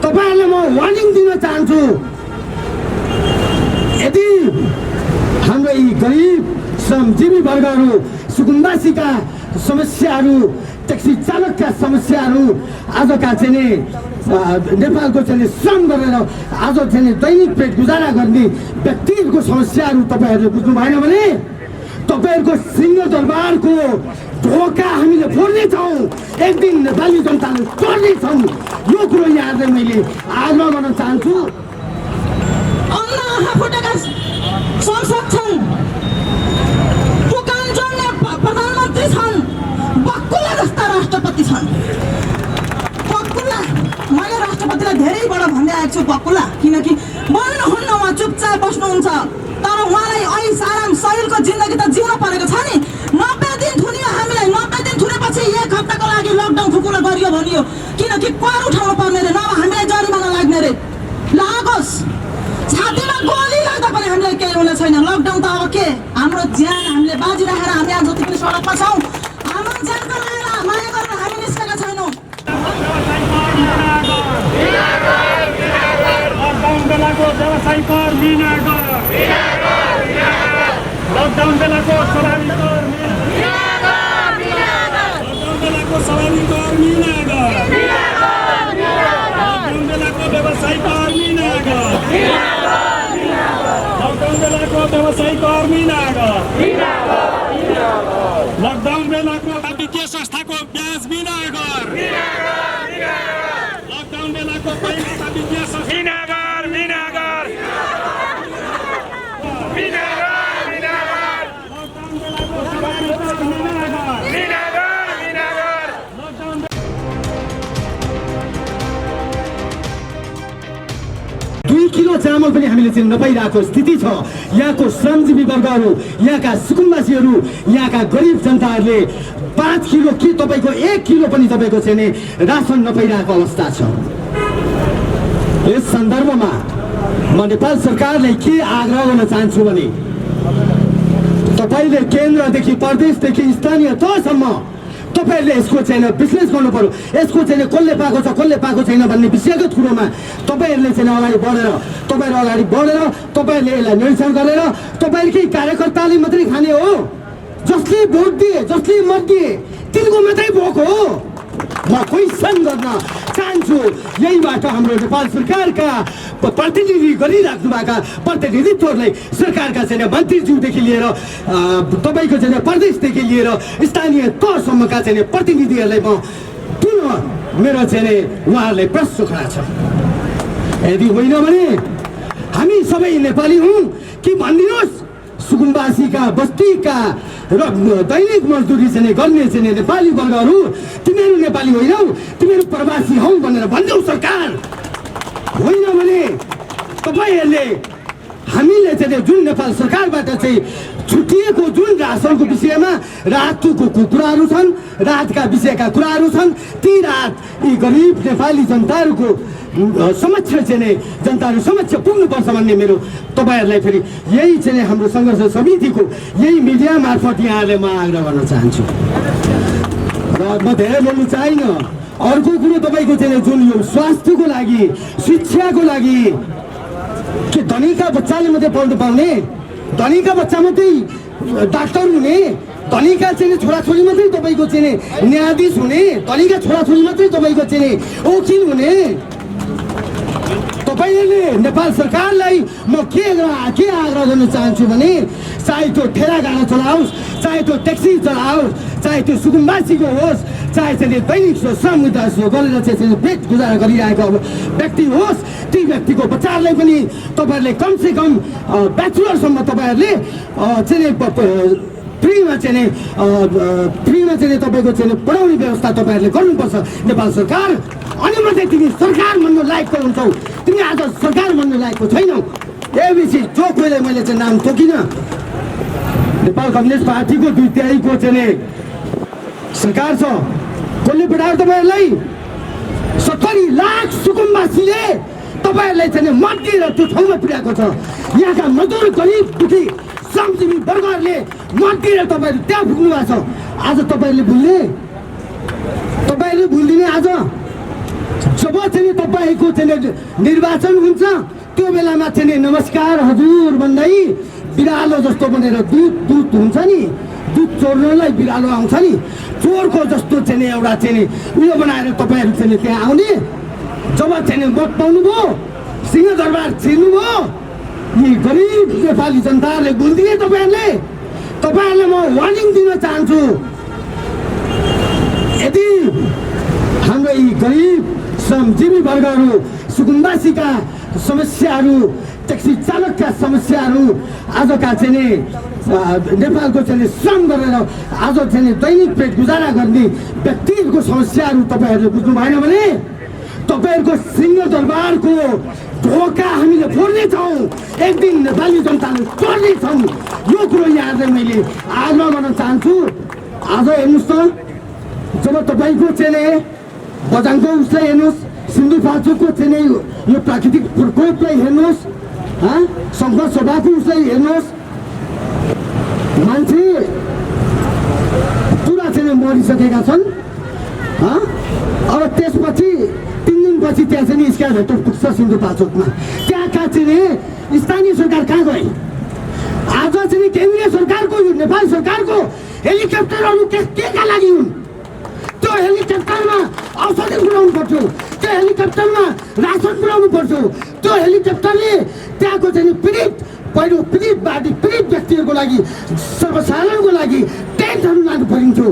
तपाईहरुलाई म वार्निङ दिन चाहन्छु, यदि हाम्रो यी गरिब श्रमजीवी वर्गहरू सुकुम्बासीका समस्याहरू, ट्याक्सी चालकका समस्याहरू, आजका चाहिँ नेपालको चाहिँ श्रम गरेर आज चाहिँ दैनिक पेट गुजारा गर्ने व्यक्तिहरूको समस्याहरू तपाईहरुले बुझ्नु भएन भने तपाईहरुको सिंहदरबारको ढोका हामीले फोड्नेछौँ, एक दिन नेपाली जनताले तोड्नेछौँ। यो कुरो यहाँलाई मैले आग्रह गर्न चाहन्छु। संसद छन्, पुकान जोड्ने प्रधानमन्त्री छन्, बक्कुला जस्ता राष्ट्रपति छन्। बक्कुला, मैले राष्ट्रपतिलाई धेरैबाट भन्दै आएको छु बक्कुला, किनकि बोल्नुहुन्न, उहाँ चुपचाप बस्नुहुन्छ। तर उहाँलाई ऐस आराम शरीरको जिन्दगी त जिउन परेको छ नि। 90 दिन थुनियो हामीलाई, 90 दिन थुनेपछि 1 हप्ताको लागि लकडाउन फुकुला गरियो भनियो, किनकि कर उठाउनु पर्ने रे, नभए हामीलाई जरिमाना लाग्ने रे। लागोस्, छातीमा गोली लाग्दा पनि हामीलाई केही हुने छैन। लकडाउन त अब के, हाम्रो ज्यान हामीले बाजी राखेर हामी आज जति पनि सडकमा छौँ, हाम्रो ज्यानको लागेर माया गरेर हामी निस्केका छैनौँ। लकडाउन बेलाको व्यवसायी कर मिना गर, लकडाउन बेलाको सवारी कर मिना गर, लकडाउन बेलाको सवारी कर मिना गर, लकडाउन बेलाको व्यवसायी कर मिना गर, लकडाउन बेलाको व्यवसायी कर मिना गर, लकडाउन बेलाको वित्तीय संस्थाको ब्याज मिना गर, लकडाउन बेलाको पहिला वित्तीय संस्था मिना गर, मिना गर, मिना गर, मिना गर, लकडाउन बेलाको सवारी कर मिना गर, मिना गर, मिना गर, लकडाउन 2 किलो चामल पनि हामीले चाहिँ नपाइरहेको स्थिति छ। यहाँको श्रमजीवी वर्गहरू, यहाँका सुकुम्बासीहरू, यहाँका गरिब जनताहरूले 5 किलो कि तपाईँको 1 किलो पनि तपाईँको चाहिँ रासन नपाइरहेको अवस्था छ। यस सन्दर्भमा म नेपाल सरकारलाई के आग्रह गर्न चाहन्छु भने तपाईँले केन्द्रदेखि प्रदेशदेखि स्थानीय तहसम्म तपाईहरुले यसको चाहिँ विश्लेषण गर्नु पर्यो। यसको चाहिँ कसले पाएको छ, कसले पाएको छैन भन्ने विषयगत कुरोमा तपाईहरुले चाहिँ अगाडि बढेर तपाईहरुले यसलाई निरीक्षण गरेर तपाईहरुकै कार्यकर्ताले मात्रै खाने हो, जसले भोट दिए, जसले मत दिए तिनको मात्रै भोक हो। म क्वेसन गर्न चाहन्छु, यहीबाट हाम्रो नेपाल सरकारका प्रतिनिधि गरिराख्नु भएका प्रतिनिधित्वहरूलाई, सरकारका चाहिँ मन्त्रीज्यूदेखि लिएर तपाईँको चाहिँ प्रदेशदेखि लिएर स्थानीय तहसम्मका चाहिँ प्रतिनिधिहरूलाई म पुनः मेरो चाहिँ उहाँहरूलाई प्रश्न खडा छ। यदि होइन भने हामी सबै नेपाली हौँ कि भनिदिनुहोस्, सुकुम्बासीका बस्तीका र दैनिक मजदुरी चाहिँ गर्ने चाहिँ नेपाली वर्गहरू तिमीहरू नेपाली होइनौ, तिमीहरू प्रवासी हौ भनेर भनिदेऊ सरकार। होइन भने तपाईहरुले हामीले चाहिँ जुन नेपाल सरकारबाट चाहिँ छुटिएको जुन रासनको विषयमा राहतको कुराहरू छन्, राहतका विषयका कुराहरू छन्, ती राहत यी गरिब नेपाली जनताहरूको समक्ष चाहिँ जनताहरू समक्ष पुग्नुपर्छ भन्ने मेरो तपाईहरुलाई फेरि यही चाहिँ हाम्रो सङ्घर्ष समितिको यही मिडिया मार्फत यहाँले म आग्रह गर्न चाहन्छु। र म धेरै बोल्नु चाहिन्न। अर्को कुरो तपाईँको चाहिँ जुन यो स्वास्थ्यको लागि, शिक्षाको लागि के धनीका बच्चाले मात्रै पढ्नु पाउने, धनीका बच्चा मात्रै डाक्टर हुने, धनीका चाहिँ छोराछोरी मात्रै तपाईँको चाहिँ न्यायाधीश हुने, धनीका छोराछोरी मात्रै तपाईँको चाहिँ वकिल हुने। तपाईँले नेपाल सरकारलाई म के आग्रह गर्न चाहन्छु भने चाहे त्यो ठेला गाडा चलाओस्, चाहे त्यो ट्याक्सी चलाओस्, चाहे त्यो सुकुम्बासीको होस्, चाहे चाहिँ दैनिक श्रम गरेर चाहिँ पेट गुजारा गरिरहेको व्यक्ति होस्, ती व्यक्तिको बच्चाहरूलाई पनि तपाईँहरूले कमसेकम ब्याचलरसम्म तपाईँहरूले चाहिँ फ्रीमा चाहिँ तपाईँको चाहिँ पढाउने व्यवस्था तपाईँहरूले गर्नुपर्छ नेपाल सरकार। अनि मात्रै तिमी सरकार भन्नु लायकको हुन्छौ, तिमी आज सरकार भन्नु लायकको छैनौ। एबिसी जो कोहीलाई मैले चाहिँ नाम तोकिनँ, नेपाल कम्युनिस्ट पार्टीको 2/3 चाहिँ सरकार छ। कसले पठायो तपाईँहरूलाई? 70 लाख सुकुम्बासीले तपाईँहरूलाई चाहिँ मत दिएर त्यो ठाउँमा पुर्याएको छ। यहाँका मजदुर, गरिब, दुखी श्रमजीवी वर्गहरूले मत दिएर तपाईँहरू त्यहाँ पुग्नु भएको छ। आज तपाईँहरूले भुल्दिने आज जब चाहिँ तपाईँको चाहिँ निर्वाचन हुन्छ त्यो बेलामा चाहिँ नमस्कार हजुर भन्दै बिरालो जस्तो बनेर दुध हुन्छ नि, दुध चोर्नलाई बिरालो आउँछ नि, चोरको जस्तो चाहिँ एउटा चाहिँ उयो बनाएर तपाईँहरू चाहिँ त्यहाँ आउने। जब चाहिँ मत पाउनुभयो, सिंहदरबार छिर्नुभयो, यी गरिब नेपाली जनताहरूले भुलिदिए तपाईँहरूले म वार्निङ दिन चाहन्छु। यदि हाम्रो यी गरिब श्रमजीवी वर्गहरू, सुकुम्बासीका समस्याहरू, ट्याक्सी चालकका समस्याहरू, आजका चाहिँ नेपालको चाहिँ श्रम गरेर आज चाहिँ दैनिक पेट गुजारा गर्ने व्यक्तिहरूको समस्याहरू तपाईँहरूले बुझ्नु भएन भने तपाईँहरूको सिंहदरबारको ढोका हामीले फोड्नेछौँ, एक दिन नेपाली जनताले तोड्नेछौँ। यो कुरो यहाँलाई मैले आग्रह गर्न चाहन्छु। आज हेर्नुहोस् त, जब तपाईँको चाहिँ बझाङको उसलाई हेर्नुहोस्, सिन्धुपाल्चोकको चाहिँ यो प्राकृतिक प्रकोपलाई हेर्नुहोस्, सङ्घर्ष सभाको उसलाई हेर्नुहोस्, मान्छे पुरा चाहिँ मरिसकेका छन्। अब त्यसपछि 3 दिनपछि त्यहाँ चाहिँ स्क्याभेटर पुग्छ सिन्धुपाल्चोकमा। त्यहाँका चाहिँ स्थानीय सरकार कहाँ गए? आज चाहिँ केन्द्रीय सरकारको, यो नेपाल सरकारको हेलिकप्टरहरू केका लागि हुन्? त्यो हेलिकप्टरमा औषधि पुर्याउनु पर्थ्यो, त्यो हेलिकप्टरमा रासन पुर्याउनु पर्थ्यो, त्यो हेलिकप्टरले त्यहाँको चाहिँ पीडित व्यक्तिहरूको लागि, सर्वसाधारणको लागि टेन्टहरू लानु परिन्थ्यो।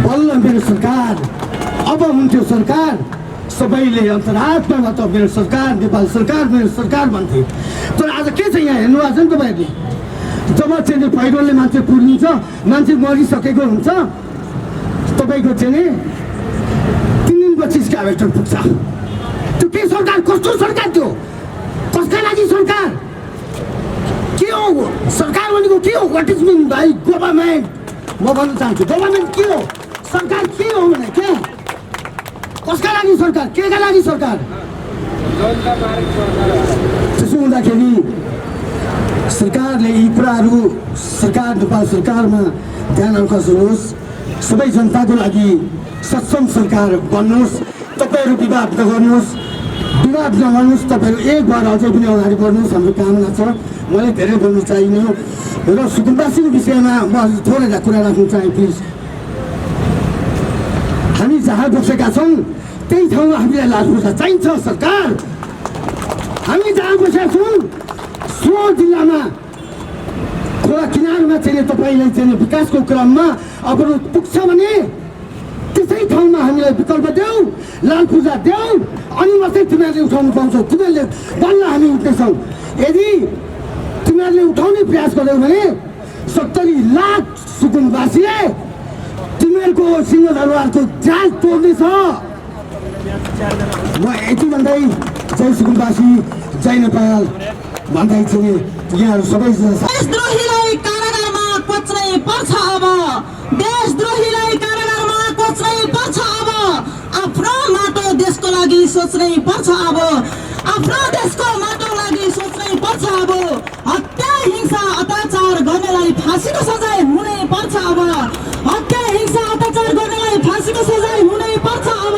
बल्ल मेरो सरकार अब हुन्थ्यो सरकार, सबैले अन्तरात्मामा त मेरो सरकार, नेपाल सरकार, मेरो सरकार भन्थे। तर आज के छ यहाँ हेर्नु भएको छ नि तपाईँहरूले, जब चाहिँ पहिरोले मान्छे पुरिन्छ, मान्छे मरिसकेको हुन्छ, तपाईँको चाहिँ 3 दिनपछि स्क्याभेटर पुग्छ। त्यो के सरकार, कस्तो सरकार त्यो? कसका लागि सरकार? के हो सरकार भनेको? के हो? What is mean by government? म भन्न चाहन्छु गभर्मेन्ट के हो, सरकार के हो भने के? कसका लागि सरकार, केका लागि सरकार? त्यसो हुँदाखेरि सरकारले यी कुराहरू, सरकार नेपाल सरकारमा ध्यान आकर्षनुहोस्। सबै जनताको लागि सक्षम सरकार बन्नुहोस्। तपाईँहरू विवाद नगर्नुहोस्, तपाईँहरू एक बार अझै पनि अगाडि बढ्नुहोस्, हाम्रो कामना छ। मलाई धेरै बोल्नु चाहिएन र सुकुम्बासीको विषयमा म थोरै कुरा राख्नु चाहे प्लिज। हामी जहाँ बसेका छौँ त्यही ठाउँमा हामीलाई लाजपूजा चाहिन्छ सरकार। हामी जहाँ बसेका छौँ सो जिल्लामा खोला किनारमा चाहिँ तपाईँलाई चाहिँ विकासको क्रममा अवरोध पुग्छ भने त्यसै ठाउँमा हामीलाई विकल्प देऊ, लालपूजा देऊ, अनि मात्रै तिमीहरूले उठाउनु पाउँछौ। तिमीहरूले बल्ल हामी उठ्नेछौँ। यदि तिमीहरूले उठाउने प्रयास गर्यौ भने 70 लाख सुकुम्बासीले तिमीहरूको सिंहदरबारको जाल तोड्नेछ। म यति भन्दै जय सुकुम्बासी, जय नेपाल भन्दै चाहिँ यहाँहरू सबैजना देशद्रोहीलाई कारागारमा कोच्नै पर्छ। अब देशद्रोहीलाई कारागारमा कोच्नै पर्छ। अब आफ्नो माटो देशको लागि सोच्नै पर्छ। अब आफ्नो देशको माटो लागि सोच्नै पर्छ। अब हत्या हिंसा अत्याचार गर्नेलाई फाँसीको सजाय हुनै पर्छ। अब हत्या हिंसा अत्याचार गर्नेलाई फाँसीको सजाय हुनै पर्छ। अब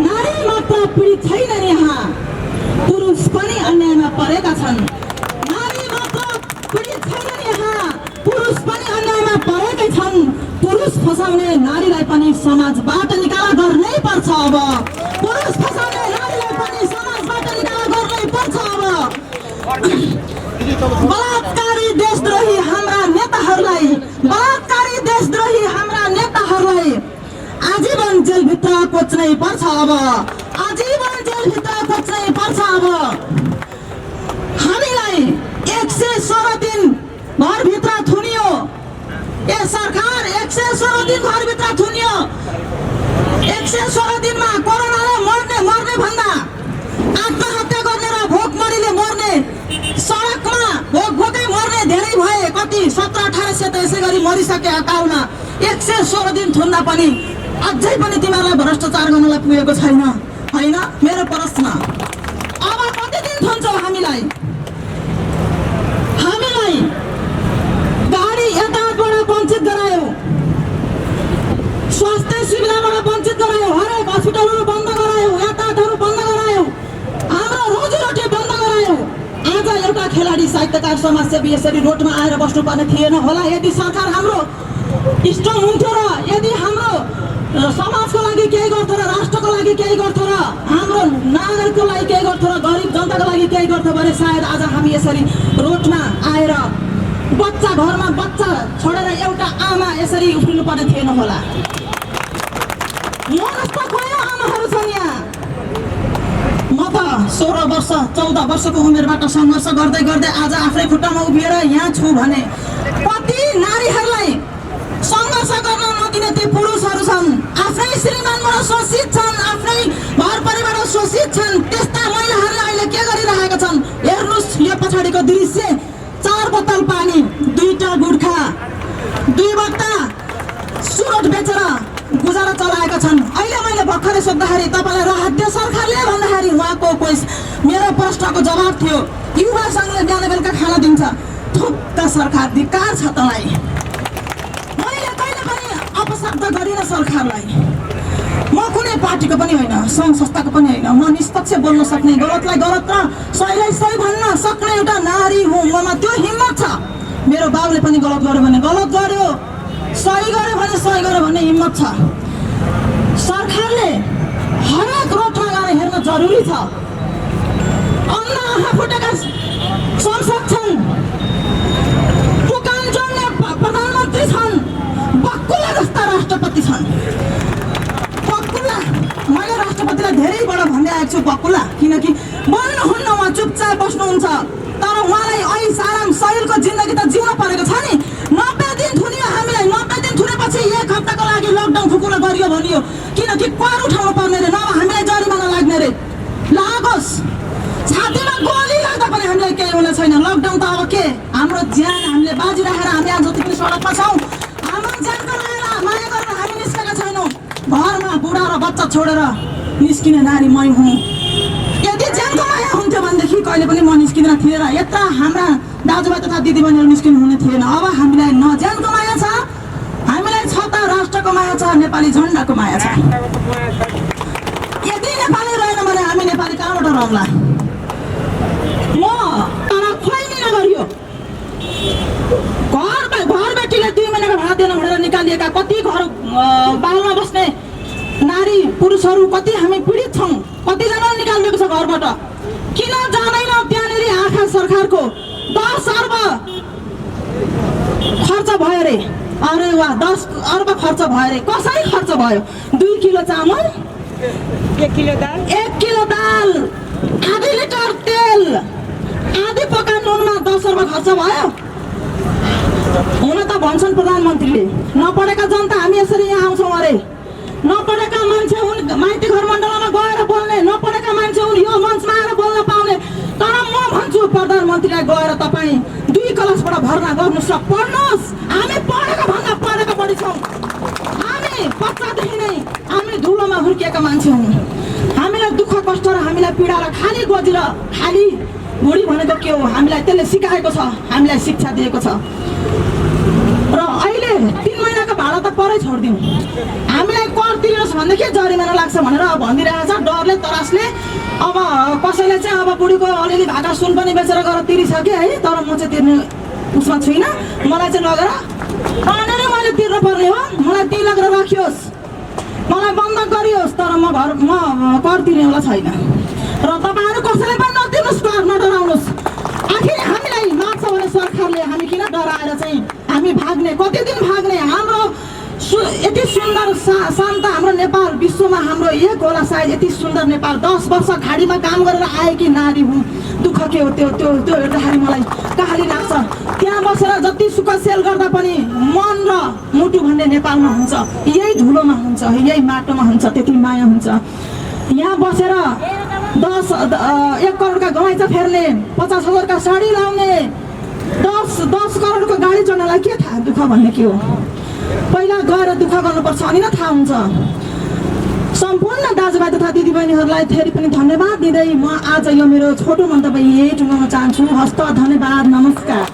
नारी मात्र पीडित छैनन्, यहाँ पुरुष पनि अन्यायमा परेका छन्। नारी मात्र पीडित छैनन्, यहाँ पुरुष पनि अन्यायमा परेकै छन्। पुरुष फसाउने नारीलाई पनि समाजबाट निकाला गर्नै पर्छ। अब पुरुष फसाउने नारीलाई पनि समाजबाट निकाला गर्नै पर्छ। अब बलात्कारी देशद्रोही हाम्रा नेताहरूलाई, बलात्कारी देशद्रोही हाम्रा नेताहरूलाई आजीवन जेलभित्र कोच्नै पर्छ। अब आजीवन जेलभित्र कोच्नै पर्छ। अब हामीलाई 116 दिन घरभित्र थुनियो, ए सरकार 116 दिन घरभित्र थुनियो। 116 दिनमा कोरोनाले मर्ने भन्दा आत्महत्या गर्ने र भोकमरीले मर्ने, सडकमा भोकै मर्ने धेरै भए। कति 17-1800 त यसै गरी मरिसके अकाउमा। 116 दिन थुन्दा पनि अझै पनि तिमीहरूलाई भ्रष्टाचार गर्नलाई पुगेको छैन, होइन? मेरो प्रश्न, अब कति दिन थुन्छौ हामीलाई? हामीलाई गाडी यातायातबाट वञ्चित गरायो, स्वास्थ्य सुविधाबाट वञ्चित गरायो, हरेक हस्पिटलहरू बन्द गरायो। समाजसेवी यसरी रोडमा आएर बस्नुपर्ने थिएन होला। यदि सरकार हाम्रो स्ट्रङ हुन्थ्यो र यदि हाम्रो समाजको लागि केही गर्थ्यो र राष्ट्रको लागि केही गर्थ्यो र हाम्रो नागरिकको लागि केही गर्थ्यो र गरिब जनताको लागि केही गर्थ्यो भने सायद आज हामी यसरी रोडमा आएर बच्चा घरमा बच्चा छोडेर एउटा आमा यसरी उफ्रिनु पर्ने थिएन होला। म जस्ता कयौँ आमाहरू छन् यहाँ। म त 16 वर्ष 14 वर्षको उमेरबाट सङ्घर्ष गर्दै गर्दै आज आफ्नै खुट्टामा उभिएर यहाँ छु भने कति नारीहरूलाई सङ्घर्ष गर्न नदिने ती पुरुषहरू छन्, आफ्नै श्रीमानबाट शोषित छन्, आफ्नै घर परिवारबाट शोषित छन्। त्यस्ता महिलाहरूले अहिले के गरिरहेका छन् हेर्नुहोस्। यो पछाडिको दृश्य 4 बोतल पानी, 2टा गुड्खा, 2 बट्टा सुरट बेचेर गुजारा चलाएका छन्। अहिले मैले भर्खरै सोद्धाखेरि तपाईँलाई राहत दियो सरकारले भन्दाखेरि उहाँको कोही मेरो प्रश्नको जवाब थियो युवा सङ्घले बिहान बेलुका खाना दिन्छ। थुक्क सरकार धिक्कार छ तँलाई। मैले कहिले पनि अपशब्द गरिनँ सरकारलाई। म कुनै पार्टीको पनि होइन, सङ्घ संस्थाको पनि होइन। म निष्पक्ष बोल्न सक्ने, गलतलाई गलत र सहीलाई सही भन्न सक्ने एउटा नारी हुँ। ममा त्यो हिम्मत छ। मेरो बाबुले पनि गलत गर्यो भने गलत गर्यो, सही गर्यो भने सही गर्यो भन्ने हिम्मत छ। सरकारले हरेक रोडमा गएर हेर्न जरुरी छ। अन्ना आँखा फुटेका सांसद छन्, दोकान जोड्ने प्रधानमन्त्री छन्, बक्कुला जस्ता राष्ट्रपति छन्। बक्कुला मैले राष्ट्रपतिलाई धेरैबाट भन्दै आएको छु बक्कुला, किनकि बोल्नुहुन्न, उहाँ चुपचाप बस्नुहुन्छ। तर उहाँलाई ऐस आराम शैलको जिन्दगी त जिउन परेको छ नि। 90 दिन थुनियो हामीलाई। 90 दिन थुनेपछि 1 हप्ताको लागि लकडाउन फुकुलो गरियो भनियो, किनकि कर उठाउनु पर्ने रे, नभए हामीलाई जरिमाना लाग्ने रे। लागोस्, छातीमा गोली लाग्दा पनि हामीलाई केही हुने छैन। लकडाउन त अब के हाम्रो ज्यान हामीले बाजी राखेर हामी आज जति पनि सडकमा छौँ। हाम्रो ज्यानको लागेर माया गरेर हामी निस्केका छैनौँ। घरमा बुढा र बच्चा छोडेर निस्किने नारी मै हुँ। यदि ज्यानको माया हुन्थ्यो भनेदेखि कहिले पनि म निस्किँदैन थिएँ र यत्र हाम्रा दाजुभाइ तथा दिदीबहिनीहरू निस्किनु हुने थिएन। अब हामीलाई न ज्यानको माया छ, हामीलाई छ त राष्ट्रको माया छ, नेपाली झन्डाको माया छ। यदि नेपाली रहेन भने हामी नेपाली कहाँबाट रहला? म तर खुवाइने नगरियो। घर बेटीले 2 महिनाको भाडा दिएन भनेर निकालिएका कति घर बालमा बस्ने नारी पुरुषहरू कति हामी पीडित छौँ। कतिजना निकालिदिएको छ घरबाट। किन जाँदैन त्यहाँनिर आँखा सरकारको 10 अर्ब खर्च भयो रे। अरे वाह, 10 अर्ब खर्च भयो रे। कसरी खर्च भयो? 2 किलो चामल, 1 किलो दाल, 1 किलो दाल, आधी लिटर तेल, आधी पका नुनमा 10 अर्ब खर्च भयो। हुन त भन्छन् प्रधानमन्त्रीले नपढेका जनता हामी यसरी यहाँ आउँछौँ अरे। नपढेका मान्छे हुन् माइती घर मण्डलमा गएर बोल्ने, नपढेका मान्छे हुन् यो मञ्चमा आएर बोल्न पाउने। तर म भन्छु प्रधानमन्त्रीलाई गएर तपाईँ 2 क्लासबाट भर्ना गर्नुहोस् र पढ्नुहोस्। हामी पढेको भन्दा पढेको बढी छौँ। हामी बच्चादेखि नै हामी धुलोमा हुर्किएका मान्छे हौँ। हामीलाई दुःख कष्ट र हामीलाई पीडा र खाली गोजी र खाली बुढी भनेको के हो हामीलाई त्यसले सिकाएको छ, हामीलाई शिक्षा दिएको छ। र अहिले 3 महिनाको भाडा त परै छोडिदिउँ। हामीलाई कर तिर्नुहोस् भनेदेखि जरिमाना लाग्छ भनेर भनिदिरहेको छ डरले तरासले। अब कसैले चाहिँ अब बुढीको अलिअलि भाका सुन पनि बेचेर गएर तिरिसके है, तर म चाहिँ तिर्ने उसमा छुइनँ। मलाई चाहिँ लगेर भनेर मैले तिर्नु पर्ने हो। मलाई त्यही लगेर राखियोस्, मलाई बन्द गरियोस्, तर म कर तिर्नेवाला छैन। र तपाईँहरू कसैले पनि नतिर्नुहोस्, कर नडराउनुहोस्। आखिर हामीलाई लाग्छ भने सरकारले हामी किन डराएर चाहिँ हामी भाग्ने? कति दिन भाग्ने? हाम्रो यति सुन्दर शान्त हाम्रो नेपाल विश्वमा हाम्रो एक होला सायद। यति सुन्दर नेपाल 10 वर्ष खाडीमा काम गरेर आएकी नारी हुँ। दुःख के हो त्यो त्यो त्यो हेर्दाखेरि मलाई कहाली लाग्छ। त्यहाँ बसेर जति सुख सेल गर्दा पनि मन र मुटु भन्ने नेपालमा हुन्छ, यही धुलोमा हुन्छ, यही माटोमा हुन्छ, त्यति माया हुन्छ। यहाँ बसेर 1 करोडका गैँचा फेर्ने, 50,000 का साडी लाउने, 10 करोडको गाडी चढ्नलाई के थाहा दुःख भन्ने के हो? पहिला गएर दुःख गर्नुपर्छ अनि न थाहा हुन्छ। सम्पूर्ण दाजुभाइ तथा दिदीबहिनीहरूलाई फेरि पनि धन्यवाद दिँदै म आज यो मेरो छोटो मन्तव्य यही टुङ्गाउन चाहन्छु। हस्त, धन्यवाद, नमस्कार।